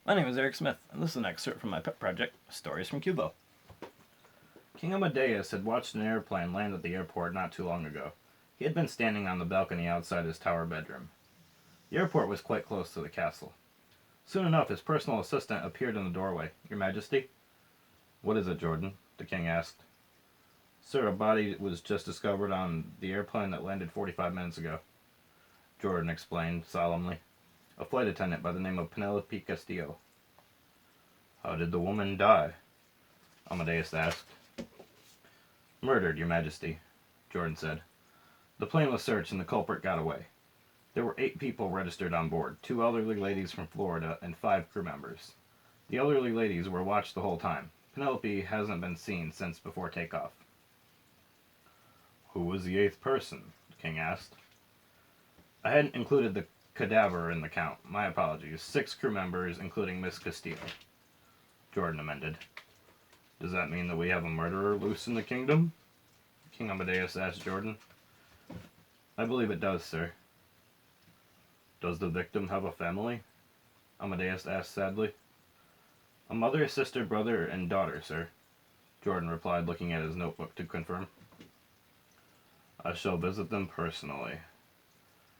My name is Eric Smith, and this is an excerpt from my pet project, Stories from Q-Ville. King Amadeus had watched an airplane land at the airport not too long ago. He had been standing on the balcony outside his tower bedroom. The airport was quite close to the castle. Soon enough, his personal assistant appeared in the doorway. "Your Majesty?" "What is it, Jordan?" the king asked. "Sir, a body was just discovered on the airplane that landed 45 minutes ago," Jordan explained solemnly. "A flight attendant by the name of Penelope Castillo." "How did the woman die?" Amadeus asked. "Murdered, Your Majesty," Jordan said. "The plane was searched and the culprit got away. There were 8 people registered on board, 2 elderly ladies from Florida and 5 crew members. The elderly ladies were watched the whole time. Penelope hasn't been seen since before takeoff." "Who was the 8th person?" the king asked. "I hadn't included the cadaver in the count. My apologies. 6 crew members, including Miss Castillo," Jordan amended. "Does that mean that we have a murderer loose in the kingdom?" King Amadeus asked Jordan. "I believe it does, sir." "Does the victim have a family?" Amadeus asked sadly. "A mother, sister, brother, and daughter, sir," Jordan replied, looking at his notebook to confirm. "I shall visit them personally,"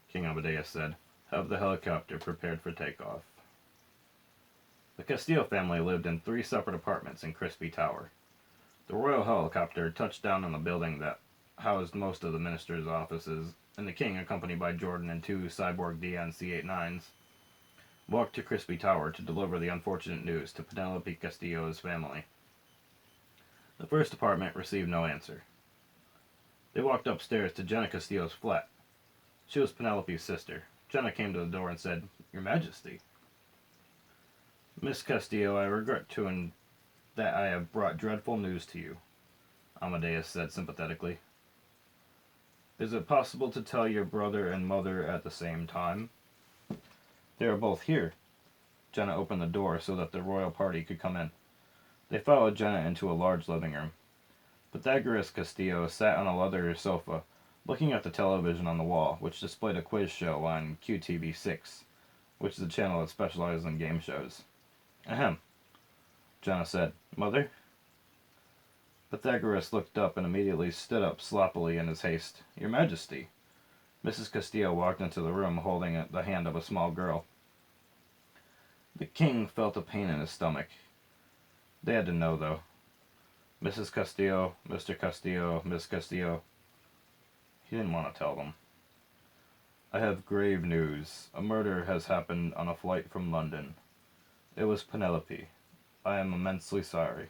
King Amadeus said. "Have the helicopter prepared for takeoff." The Castillo family lived in 3 separate apartments in Crispy Tower. The royal helicopter touched down on the building that housed most of the minister's offices, and the king, accompanied by Jordan and 2 cyborg DC-89s, walked to Crispy Tower to deliver the unfortunate news to Penelope Castillo's family. The first apartment received no answer. They walked upstairs to Jenna Castillo's flat. She was Penelope's sister. Jenna came to the door and said, "Your Majesty." "Miss Castillo, I regret that I have brought dreadful news to you," Amadeus said sympathetically. "Is it possible to tell your brother and mother at the same time?" "They are both here." Jenna opened the door so that the royal party could come in. They followed Jenna into a large living room. Pythagoras Castillo sat on a leather sofa, looking at the television on the wall, which displayed a quiz show on QTV6, which is a channel that specializes in game shows. "Ahem," Jenna said. "Mother?" Pythagoras looked up and immediately stood up sloppily in his haste. "Your Majesty." Mrs. Castillo walked into the room holding the hand of a small girl. The king felt a pain in his stomach. They had to know, though. "Mrs. Castillo, Mr. Castillo, Miss Castillo." He didn't want to tell them. "I have grave news. A murder has happened on a flight from London. It was Penelope. I am immensely sorry."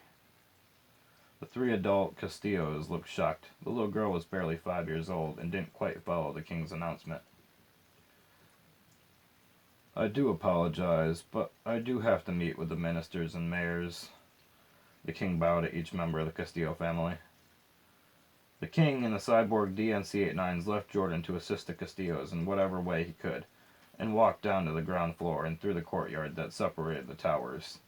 The 3 adult Castillos looked shocked. The little girl was barely 5 years old and didn't quite follow the king's announcement. "I do apologize, but I do have to meet with the ministers and mayors." The king bowed at each member of the Castillo family. The king and the cyborg DNC-89s left Jordan to assist the Castillos in whatever way he could, and walked down to the ground floor and through the courtyard that separated the towers.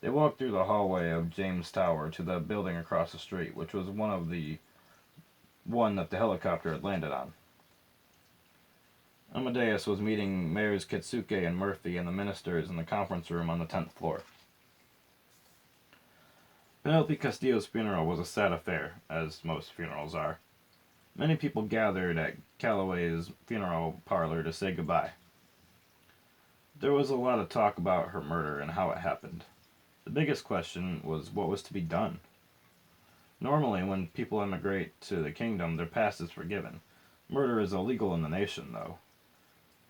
They walked through the hallway of James Tower to the building across the street, which was one that the helicopter had landed on. Amadeus was meeting Mayors Kitsuke and Murphy and the ministers in the conference room on the 10th floor. Penelope Castillo's funeral was a sad affair, as most funerals are. Many people gathered at Calloway's funeral parlor to say goodbye. There was a lot of talk about her murder and how it happened. The biggest question was what was to be done. Normally, when people emigrate to the kingdom, their past is forgiven. Murder is illegal in the nation, though.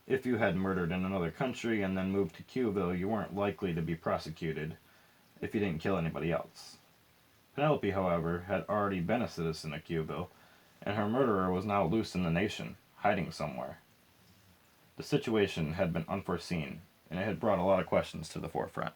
If you had murdered in another country and then moved to Q-Ville, you weren't likely to be prosecuted if you didn't kill anybody else. Penelope, however, had already been a citizen of Q-Ville, and her murderer was now loose in the nation, hiding somewhere. The situation had been unforeseen, and it had brought a lot of questions to the forefront.